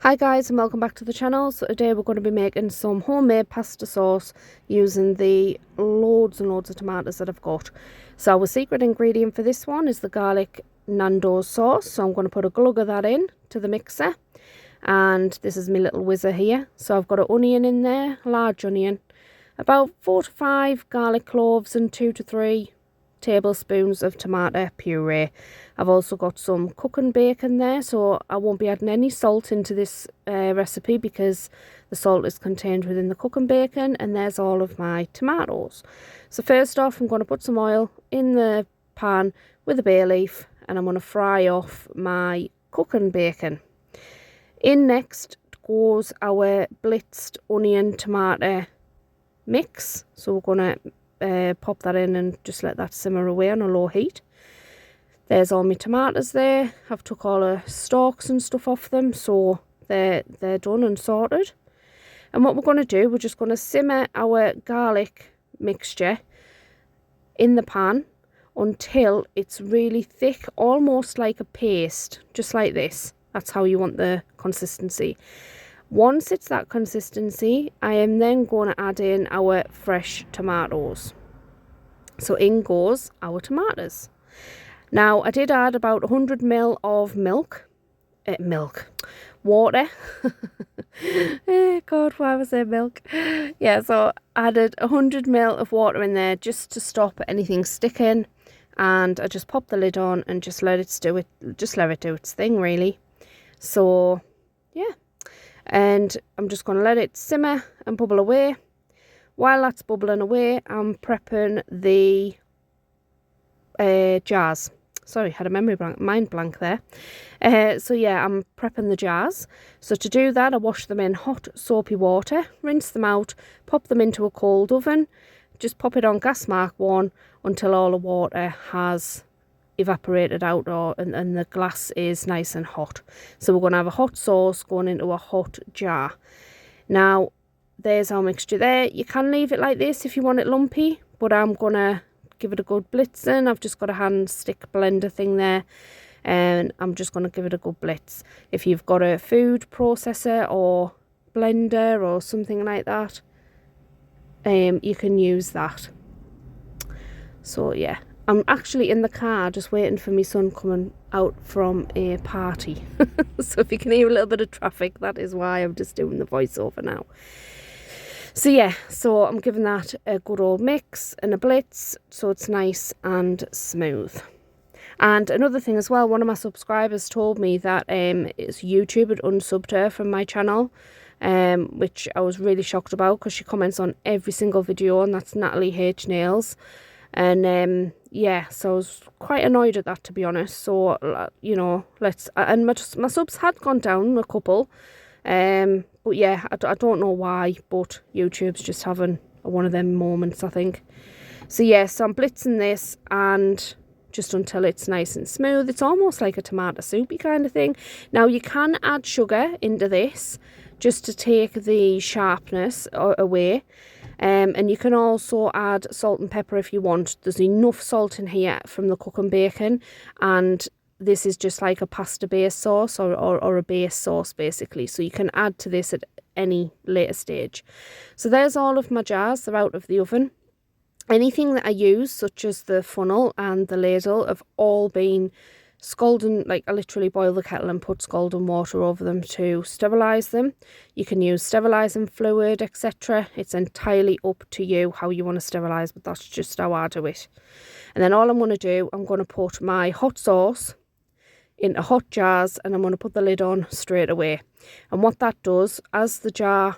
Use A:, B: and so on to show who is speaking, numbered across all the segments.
A: Hi guys, and welcome back to the channel. So today we're going to be making some homemade pasta sauce using the loads and loads of tomatoes that I've got. So our secret ingredient for this one is the garlic Nando's sauce. So I'm going to put a glug of that in to the mixer, and this is my little whizzer here. So I've got an onion in there, large onion, about 4 to 5 garlic cloves and 2 to 3 tablespoons of tomato puree. I've also got some cooking bacon there, so I won't be adding any salt into this recipe because the salt is contained within the cooking bacon. And there's all of my tomatoes. So first off, I'm going to put some oil in the pan with a bay leaf, and I'm going to fry off my cooking bacon. In next goes our blitzed onion tomato mix, so we're going to pop that in and just let that simmer away on a low heat. There's all my tomatoes there. I've took all the stalks and stuff off them, so they're done and sorted. And what we're going to do, we're just going to simmer our garlic mixture in the pan until it's really thick, almost like a paste, just like this. That's how you want the consistency. Once it's that consistency, I am then going to add in our fresh tomatoes. So in goes our tomatoes. Now, I did add about 100 ml of water. God, why was there milk? Yeah, so I added 100 ml of water in there just to stop anything sticking. And I just popped the lid on and just let it do its thing, really. So, yeah. And I'm just going to let it simmer and bubble away. While that's bubbling away, I'm prepping the jars. Sorry, had a mind blank there. So yeah, I'm prepping the jars. So to do that, I wash them in hot soapy water, rinse them out, pop them into a cold oven. Just pop it on gas mark 1 until all the water has evaporated out, and the glass is nice and hot. So we're going to have a hot sauce going into a hot jar. Now there's our mixture there. You can leave it like this if you want it lumpy, but I'm going to give it a good blitzing. I've just got a hand stick blender thing there, and I'm just going to give it a good blitz. If you've got a food processor or blender or something like that, you can use that. So yeah, I'm actually in the car just waiting for my son coming out from a party. So if you can hear a little bit of traffic, that is why I'm just doing the voiceover now. So yeah, so I'm giving that a good old mix and a blitz so it's nice and smooth. And another thing as well, one of my subscribers told me that YouTube had unsubbed her from my channel, which I was really shocked about because she comments on every single video, and that's Natalie H Nails. And yeah, so I was quite annoyed at that, to be honest. So you know, and my subs had gone down a couple, but yeah, I don't know why, but YouTube's just having one of them moments, I think. So yeah, so I'm blitzing this and just until it's nice and smooth. It's almost like a tomato soupy kind of thing. Now you can add sugar into this just to take the sharpness away. And you can also add salt and pepper if you want. There's enough salt in here from the cooking bacon, and this is just like a pasta base sauce or a base sauce basically. So you can add to this at any later stage. So there's all of my jars. They're out of the oven. Anything that I use, such as the funnel and the ladle, have all been scalding. Like, I literally boil the kettle and put scalding water over them to sterilise them. You can use sterilising fluid, etc. It's entirely up to you how you want to sterilise, but that's just how I do it. And then all I'm going to do, I'm going to put my hot sauce into hot jars, and I'm going to put the lid on straight away. And what that does, as the jar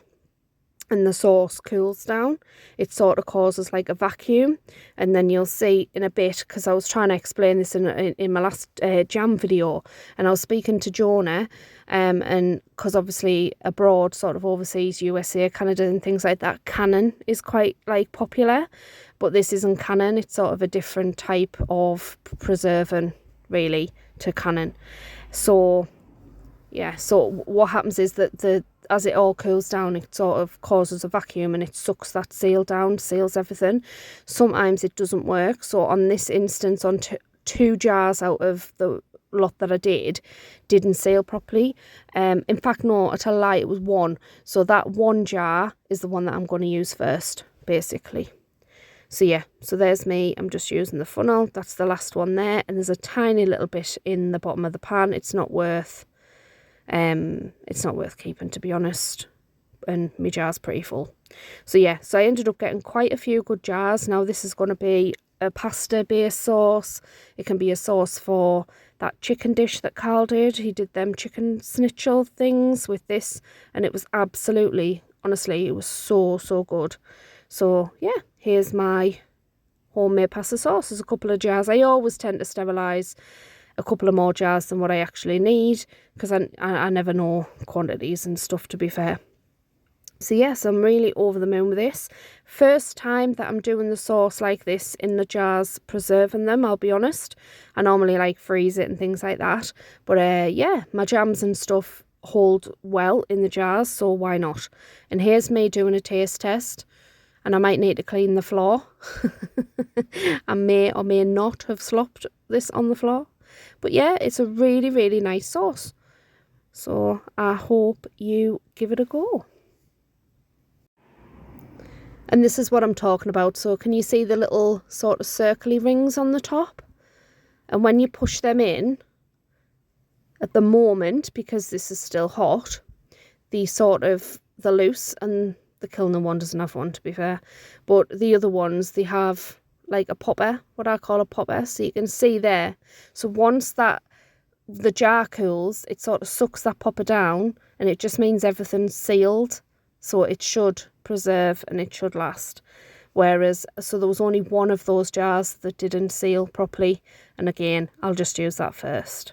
A: and the sauce cools down, it sort of causes like a vacuum. And then you'll see in a bit, because I was trying to explain this in my last jam video, and I was speaking to Jonah, and because obviously abroad, sort of overseas, USA, Canada and things like that, cannon is quite like popular, but this isn't cannon. It's sort of a different type of preserving really to cannon. So yeah, so what happens is that as it all cools down, it sort of causes a vacuum and it sucks that seal down, seals everything. Sometimes it doesn't work. So on this instance, on two jars out of the lot that I didn't seal properly. In fact, no, I tell a lie, it was one. So that one jar is the one that I'm going to use first, basically. So yeah, so there's me. I'm just using the funnel. That's the last one there. And there's a tiny little bit in the bottom of the pan. It's not worth keeping, to be honest. And my jar's pretty full. So yeah, so I ended up getting quite a few good jars. Now this is going to be a pasta based sauce. It can be a sauce for that chicken dish that Carl did. He did them chicken schnitzel things with this, and it was absolutely, honestly, it was so good. So yeah, here's my homemade pasta sauce. There's a couple of jars. I always tend to sterilise a couple of more jars than what I actually need, because I never know quantities and stuff, to be fair. So yes, I'm really over the moon with this. First time that I'm doing the sauce like this in the jars, preserving them, I'll be honest. I normally like freeze it and things like that. But yeah, my jams and stuff hold well in the jars, so why not? And here's me doing a taste test. And I might need to clean the floor. I may or may not have slopped this on the floor. But yeah, it's a really nice sauce. So I hope you give it a go. And this is what I'm talking about. So can you see the little sort of circly rings on the top? And when you push them in, at the moment, because this is still hot, they're loose, and the Kilner one doesn't have one, to be fair. But the other ones, they have like a popper, what I call a popper. So you can see there. So once the jar cools, it sort of sucks that popper down, and it just means everything's sealed. So it should preserve and it should last. Whereas, so there was only one of those jars that didn't seal properly. And again, I'll just use that first.